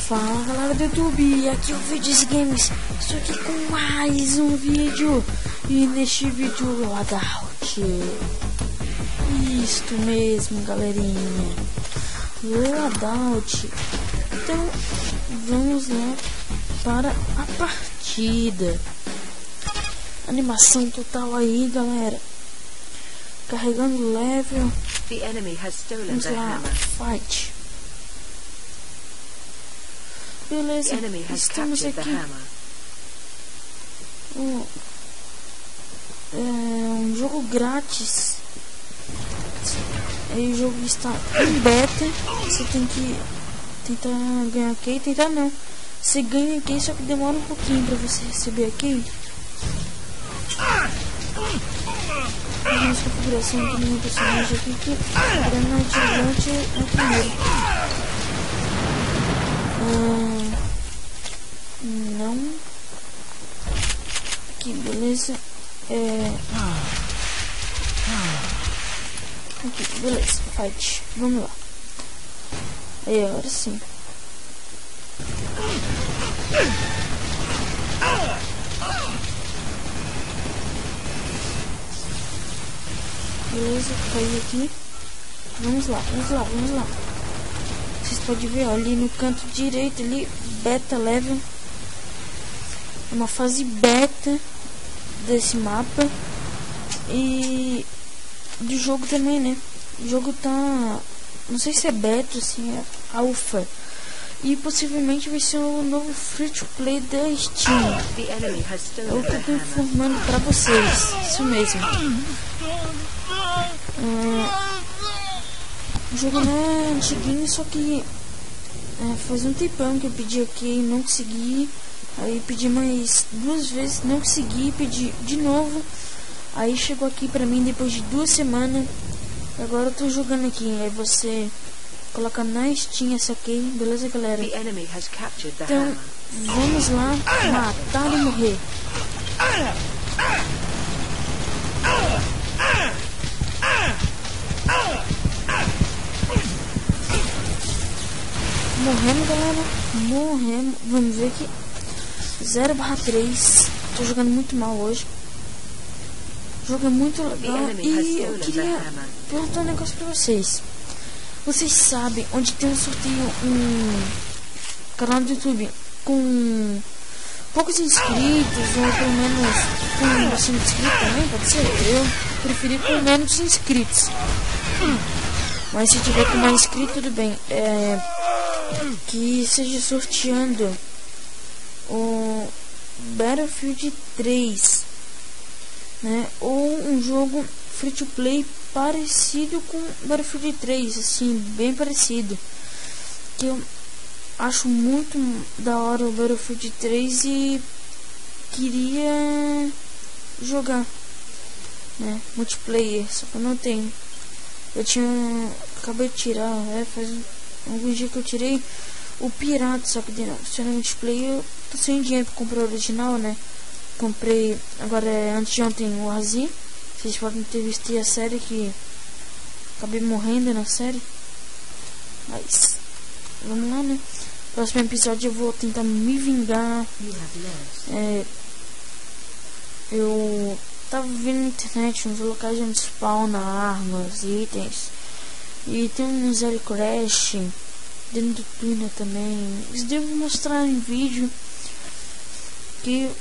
Fala galera do YouTube, aqui é o Vídeos Games. Estou aqui com mais um vídeo. E neste vídeo Loadout. Isto mesmo, galerinha, Loadout. Então vamos lá para a partida. Animação total aí, galera. Carregando level. Vamos lá, fight. Beleza, estamos aqui. É um jogo grátis. Aí o jogo está em beta. Você tem que tentar ganhar key. Tentar não. Você ganha key, só que demora um pouquinho pra você receber a key. Vamos configuração aqui no meu personagem aqui, que granate é o primeiro. Não. Aqui, beleza. Aqui, beleza. Fight. Vamos lá. Aí, agora sim. Beleza, caiu aqui. Vamos lá. Vocês podem ver, ó, ali no canto direito ali, beta level. É uma fase beta desse mapa. E do jogo também, né? O jogo tá, não sei se é beta, assim, é alpha. E possivelmente vai ser o novo free to play da Steam. Eu tô informando pra vocês. Isso mesmo. O jogo não é antiguinho, só que faz um tempão que eu pedi aqui e não consegui. Aí pedi mais 2 vezes, não consegui, pedi de novo. Aí chegou aqui pra mim depois de 2 semanas. Agora eu tô jogando aqui. Aí você coloca na Steam essa aqui, beleza, galera? Então vamos lá, matar e morrer. Morremos, galera. Morremos. Vamos ver aqui. 0/3. Tô jogando muito mal hoje. O jogo é muito legal. E eu queria perguntar um negócio pra vocês. Vocês sabem onde tem um sorteio, um canal do YouTube com poucos inscritos, ou pelo menos com bastante inscritos também, pode ser? Eu preferi com menos inscritos. Mas se tiver com mais inscritos, tudo bem. Que seja sorteando o Battlefield 3, né? Ou um jogo free to play parecido com Battlefield 3, assim, bem parecido. Que eu acho muito da hora o Battlefield 3 e queria jogar, né? Multiplayer, só que eu não tenho. Acabei de tirar, faz alguns dias que eu tirei o pirata, só que se no multiplayer eu tô sem dinheiro pra comprar o original, né? Comprei agora antes de ontem o Warzy. Vocês podem ter visto a série, que acabei morrendo na série. Mas vamos lá, né? Próximo episódio eu vou tentar me vingar. Eu tava vendo na internet uns locais onde spawna armas, itens. E tem um Zero Crash dentro do túnel também. Eles devem mostrar em vídeo, que vai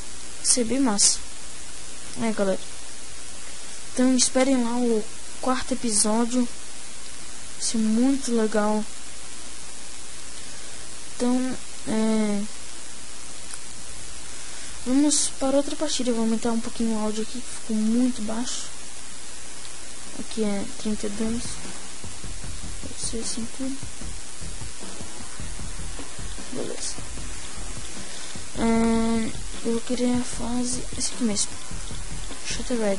ser bem massa, né, galera? Então esperem lá o 4º episódio. Vai ser muito legal. Então vamos para outra partida. Eu vou aumentar um pouquinho o áudio aqui, que ficou muito baixo. Aqui é 32. Pode ser assim tudo. Beleza. Eu vou querer a fase, esse aqui mesmo, Shutter Red.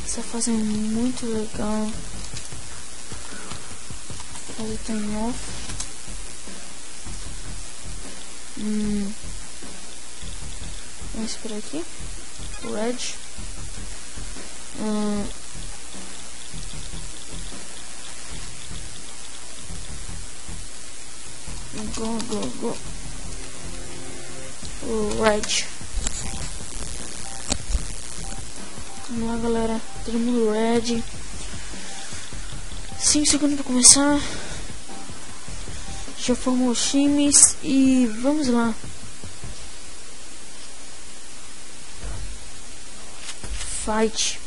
Essa fase é muito legal. A fase tá em off. Vamos por aqui. Red. Go. O Red. Vamos lá, galera. Todo mundo Red. 5 segundos pra começar. Já formou os times e vamos lá. Fight.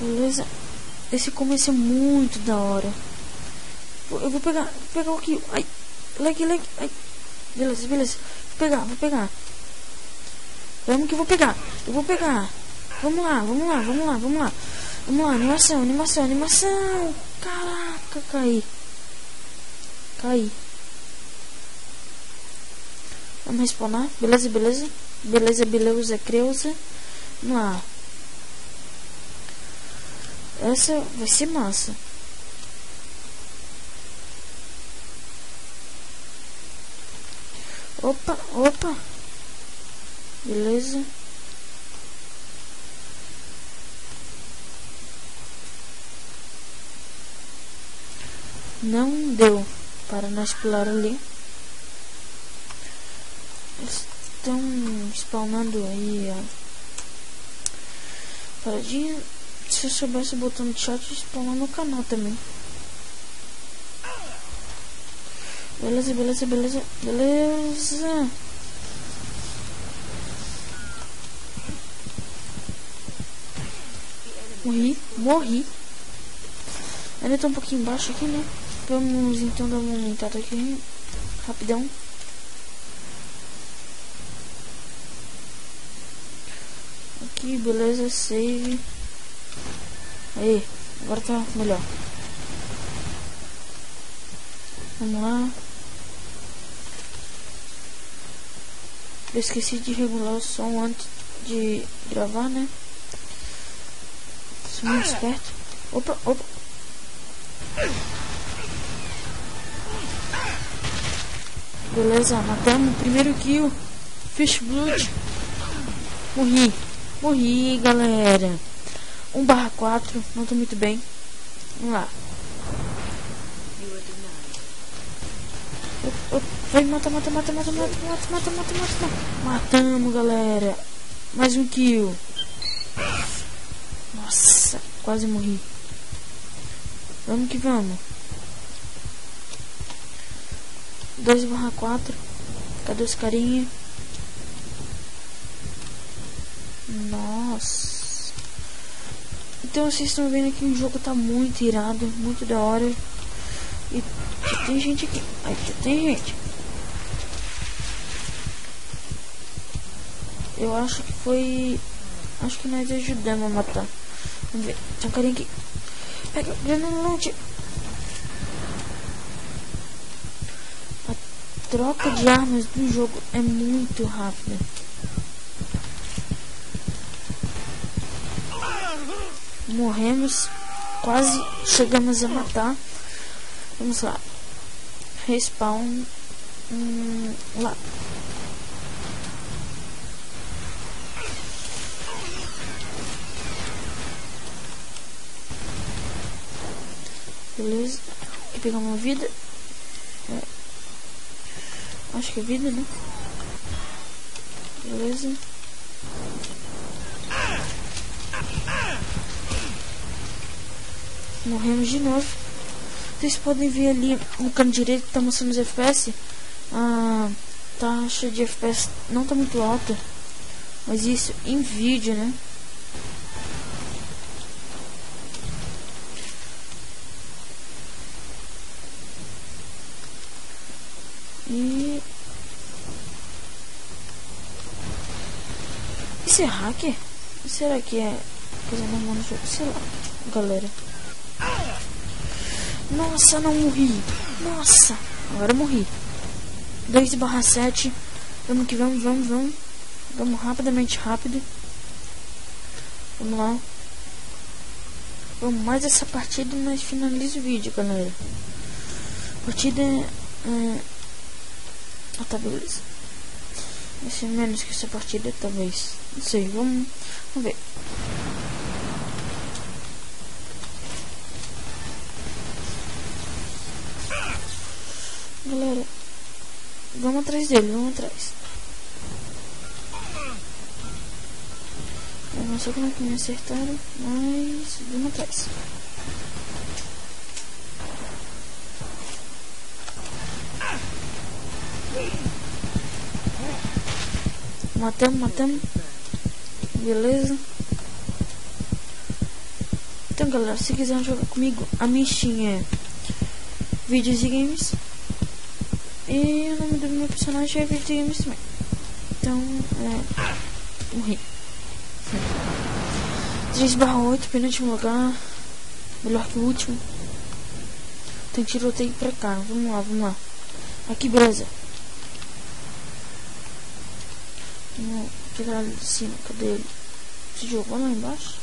Beleza. Esse começo é muito da hora. Eu vou pegar o kill. Ai, lag. Ai. Beleza. Vou pegar. Vamos que eu vou pegar. Vamos lá. Animação. Caraca, caí. Vamos respawnar. Beleza. Creuza. Vamos lá. Essa vai ser massa. Opa. Beleza. Não deu para nós pular ali. Eles estão spawnando aí, ó. Paradinha. Se eu soubesse o botão de chat, spawnar no canal também. Beleza. Morri. Ainda tá um pouquinho embaixo aqui, né? Vamos então dar uma aumentada aqui. Rapidão. Aqui, beleza, save. Aí, agora tá melhor. Vamos lá. Eu esqueci de regular o som antes de gravar, né? Sou muito esperto. Opa. Beleza, matamos o primeiro kill. Fish Blood. Morri, galera. 1/4, não tô muito bem. Vamos lá. Vai, mata. Matamos, galera. Mais um kill. Nossa, quase morri. Vamos que vamos. 2/4. Cadê os carinha? Nossa. Então vocês estão vendo que o jogo tá muito irado, muito da hora. E tem gente aqui. Aqui tem gente. Eu acho que foi... Acho que nós ajudamos a matar. Vamos ver. Tem um carinha aqui. Pega, granulante. A troca de armas do jogo é muito rápida. Morremos. Quase chegamos a matar. Vamos lá. Respawn. Lá. Beleza. Aqui pegar uma vida. Acho que é vida, né? Beleza. Morremos de novo. Vocês podem ver ali no canto direito que tá mostrando os FPS. A taxa de FPS não tá muito alta. Mas isso em vídeo, né? E... Isso é hacker? Será que é coisa normal no jogo? Sei lá, galera. Nossa, não morri. Nossa, agora eu morri. 2/7. Vamos que vamos. Vamos rapidamente, rápido. Vamos lá. Vamos mais essa partida, mas finaliza o vídeo, galera. Partida... Ah, tá, beleza. Vai ser menos que essa partida, talvez. Não sei, vamos ver. Galera, vamos atrás dele, vamos atrás. Eu não sei como é que me acertaram, mas vamos atrás. Matamos. Beleza. Então, galera, se quiser jogar comigo, a minha Steam é Vídeos e Games. E o nome do meu personagem é Vídeos e Games também. Então, morri. 3/8, penúltimo lugar. Melhor que o último. Tem tiroteio pra cá. Vamos lá. Aqui, beleza. Aquele ali de cima, cadê ele? Se jogou lá embaixo?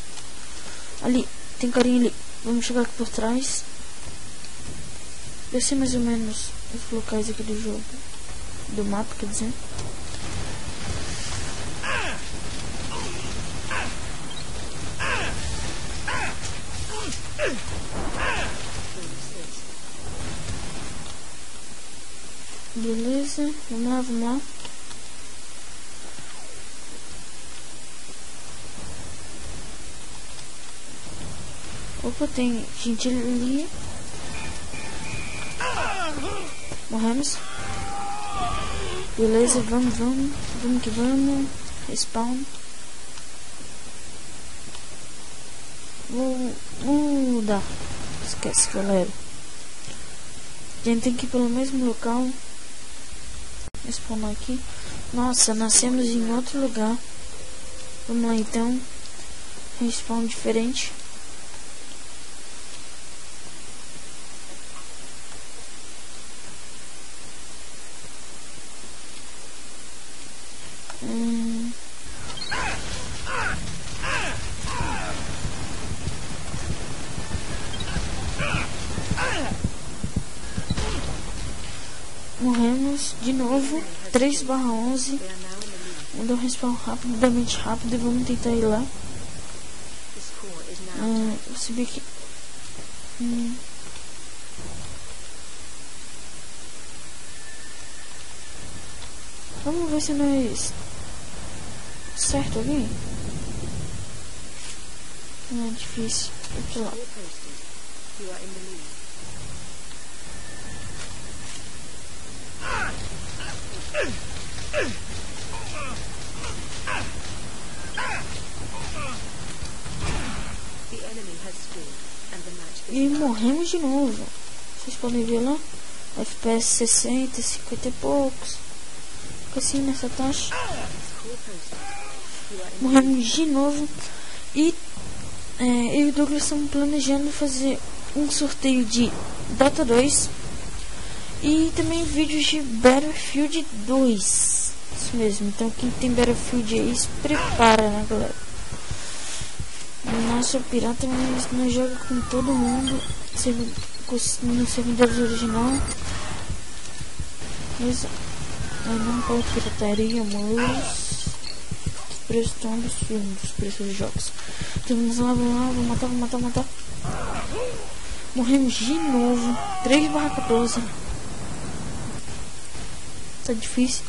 Ali, tem carinha ali. Vamos chegar aqui por trás. Eu sei mais ou menos os locais aqui do jogo. Do mapa, quer dizer. Beleza, vamos lá. Opa, tem gente ali. Morremos. Beleza, vamos que vamos. Respawn. Vou mudar. Esquece, galera. A gente tem que ir pelo mesmo local. Spawnar aqui. Nossa, nascemos em outro lugar. Vamos lá então. Respawn diferente. Morremos de novo. 3/11. Vou dar um respawn rapidamente rápido e vamos tentar ir lá. Vou subir aqui. Vamos ver se nós certo alguém. Não é difícil. Vou lá. E morremos de novo. Vocês podem ver lá. FPS 60, 50 e poucos. Fica assim nessa taxa. Morremos de novo. E eu e o Douglas estamos planejando fazer um sorteio de Dota 2 e também vídeos de Battlefield 2. Isso mesmo. Então quem tem Battlefield aí se prepara, né, galera? Nossa, pirata, mas não joga com todo mundo no servidor original. Mas não pode pirataria, mas os preços estão absurdos, os preços dos jogos. Então vamos lá, vou matar. Morremos de novo. 3/14. Tá difícil.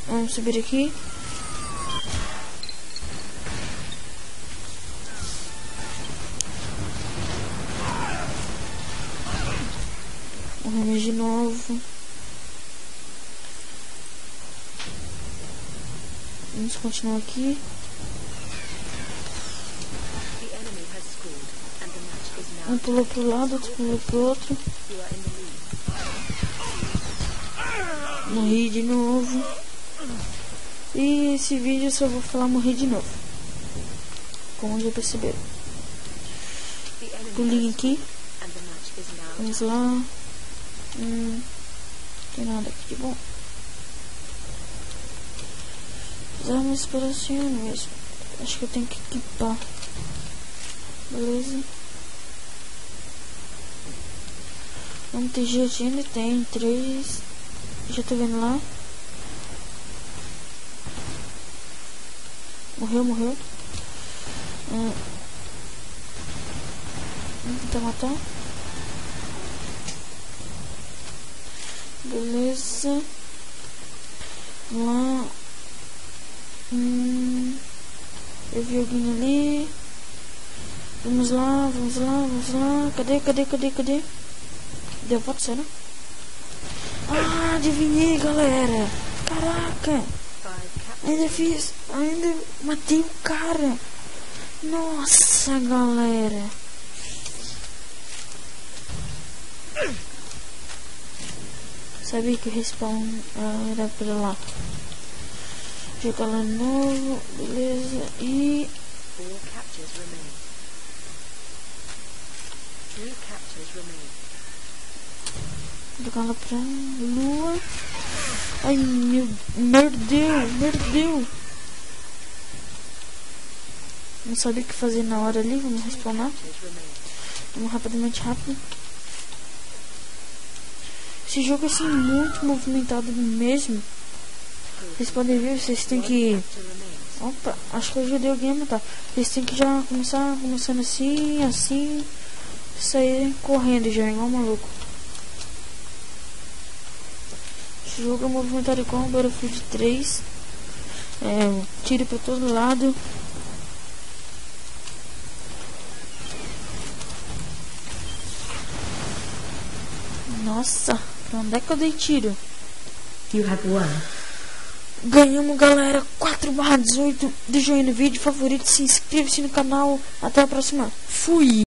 Vamos subir aqui. Morremos de novo. Vamos continuar aqui. Um pulou pro lado, outro pulou pro outro. Morri de novo. E esse vídeo eu só vou falar morrer de novo. Como já perceberam. Pulinho aqui. Vamos lá. Tem nada aqui de bom. Armas operacionais mesmo. Acho que eu tenho que equipar. Beleza. Vamos ter gente, ainda tem 3. Já tô vendo lá. Morreu. Vamos tentar matar. Beleza. Vamos lá. Eu vi alguém ali. Vamos lá. Cadê? Cadê a foto, será? Ah, adivinhei, galera. Caraca. Ainda matei o cara. Nossa, galera. Sabia que o respawn era pra lá. Jogar lá novo, beleza. E jogar lá pra lua. Ai, merdeu. Não sabia o que fazer na hora ali. Vamos respawnar. Vamos rápido. Esse jogo é assim muito movimentado mesmo. Vocês podem ver, vocês têm que... Opa, acho que eu ajudei alguém a matar. Vocês têm que já começando assim. Sair correndo já, igual maluco. Esse jogo é movimentado igual o Battlefield 3. Tiro pra todo lado. Nossa, pra onde é que eu dei tiro? You have won. Ganhamos, galera. 4/18. Deixa aí no vídeo, favorito, se inscreva-se no canal. Até a próxima. Fui!